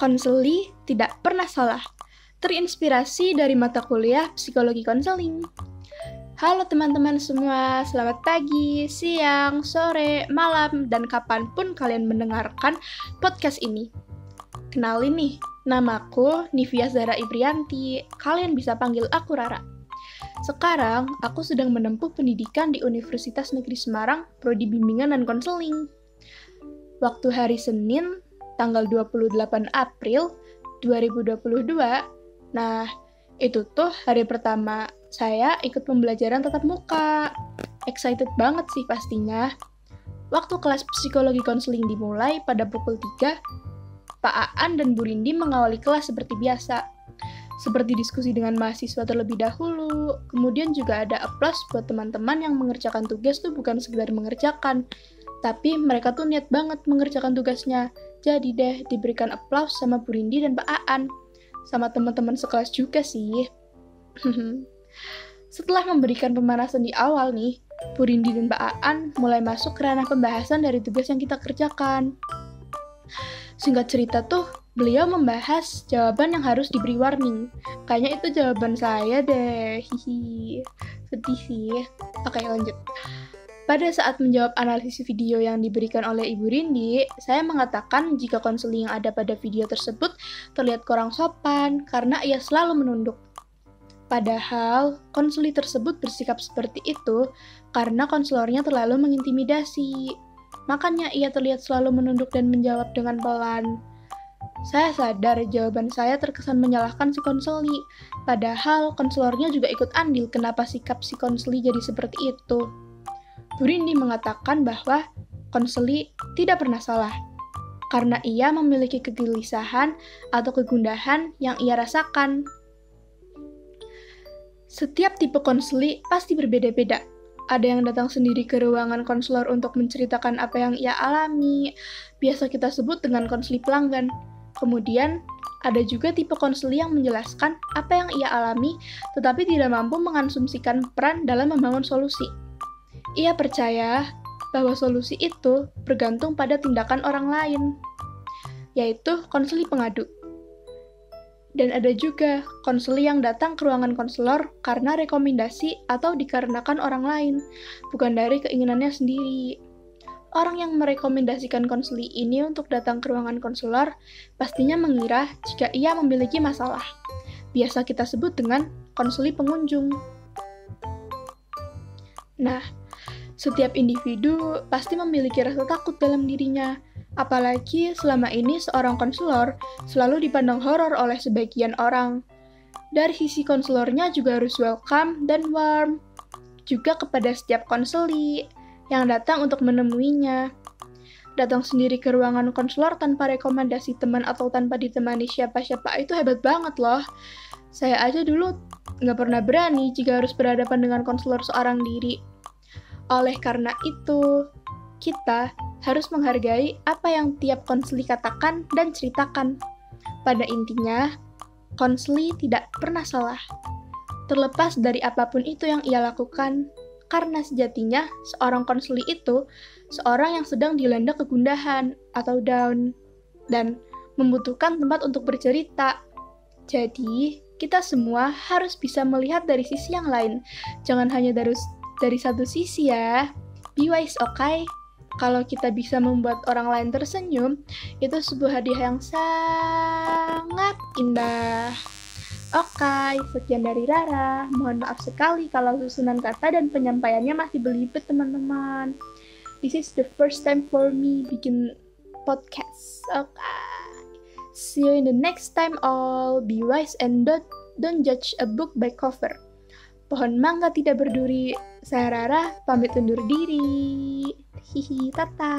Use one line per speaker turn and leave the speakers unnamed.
Konseli tidak pernah salah. Terinspirasi dari mata kuliah psikologi konseling. Halo teman-teman semua, selamat pagi, siang, sore, malam, dan kapanpun kalian mendengarkan podcast ini. Kenalin nih, namaku Nivia Zara Ibrianti, kalian bisa panggil aku Rara. Sekarang, aku sedang menempuh pendidikan di Universitas Negeri Semarang, Prodi Bimbingan dan Konseling. Waktu hari Senin, tanggal 28 April 2022, nah, itu tuh hari pertama saya ikut pembelajaran tatap muka. Excited banget sih pastinya. Waktu kelas psikologi konseling dimulai pada pukul 3, Pak Aan dan Bu Rindi mengawali kelas seperti biasa. Seperti diskusi dengan mahasiswa terlebih dahulu, kemudian juga ada aplaus buat teman-teman yang mengerjakan tugas tuh bukan sekedar mengerjakan, tapi mereka tuh niat banget mengerjakan tugasnya. Jadi deh diberikan aplaus sama Bu Rindi dan Pak Aan. Sama teman-teman sekelas juga sih. Setelah memberikan pemanasan di awal nih, Bu Rindi dan Pak Aan mulai masuk ke ranah pembahasan dari tugas yang kita kerjakan. Singkat cerita tuh, beliau membahas jawaban yang harus diberi warning. Kayaknya itu jawaban saya deh, hihi. Sedih sih. Oke, lanjut. Pada saat menjawab analisis video yang diberikan oleh Ibu Rindi, saya mengatakan jika konseling yang ada pada video tersebut terlihat kurang sopan karena ia selalu menunduk. Padahal, konseli tersebut bersikap seperti itu karena konselornya terlalu mengintimidasi. Makanya ia terlihat selalu menunduk dan menjawab dengan pelan. Saya sadar jawaban saya terkesan menyalahkan si konseli, padahal konselornya juga ikut andil kenapa sikap si konseli jadi seperti itu. Bu Rindi mengatakan bahwa konseli tidak pernah salah, karena ia memiliki kegelisahan atau kegundahan yang ia rasakan. Setiap tipe konseli pasti berbeda-beda. Ada yang datang sendiri ke ruangan konselor untuk menceritakan apa yang ia alami, biasa kita sebut dengan konseli pelanggan. Kemudian, ada juga tipe konseli yang menjelaskan apa yang ia alami, tetapi tidak mampu mengasumsikan peran dalam membangun solusi. Ia percaya bahwa solusi itu bergantung pada tindakan orang lain, yaitu konseli pengadu. Dan ada juga konseli yang datang ke ruangan konselor karena rekomendasi atau dikarenakan orang lain, bukan dari keinginannya sendiri. Orang yang merekomendasikan konseli ini untuk datang ke ruangan konselor pastinya mengira jika ia memiliki masalah. Biasa kita sebut dengan konseli pengunjung. Nah, setiap individu pasti memiliki rasa takut dalam dirinya, apalagi selama ini seorang konselor selalu dipandang horor oleh sebagian orang. Dari sisi konselornya juga harus welcome dan warm, juga kepada setiap konseli yang datang untuk menemuinya. Datang sendiri ke ruangan konselor tanpa rekomendasi teman atau tanpa ditemani siapa-siapa itu hebat banget loh. Saya aja dulu nggak pernah berani jika harus berhadapan dengan konselor seorang diri. Oleh karena itu, kita harus menghargai apa yang tiap konseli katakan dan ceritakan. Pada intinya, konseli tidak pernah salah. Terlepas dari apapun itu yang ia lakukan, karena sejatinya seorang konseli itu seorang yang sedang dilanda kegundahan atau down dan membutuhkan tempat untuk bercerita. Jadi, kita semua harus bisa melihat dari sisi yang lain. Jangan hanya dari satu sisi ya. Be wise, okay? Kalau kita bisa membuat orang lain tersenyum, itu sebuah hadiah yang sangat indah. Oke, sekian dari Rara. Mohon maaf sekali kalau susunan kata dan penyampaiannya masih belibet, teman-teman. This is the first time for me bikin podcast. See you in the next time all. Be wise and don't judge a book by cover. Pohon mangga tidak berduri. Saya Rara, pamit undur diri. Hihi, tata.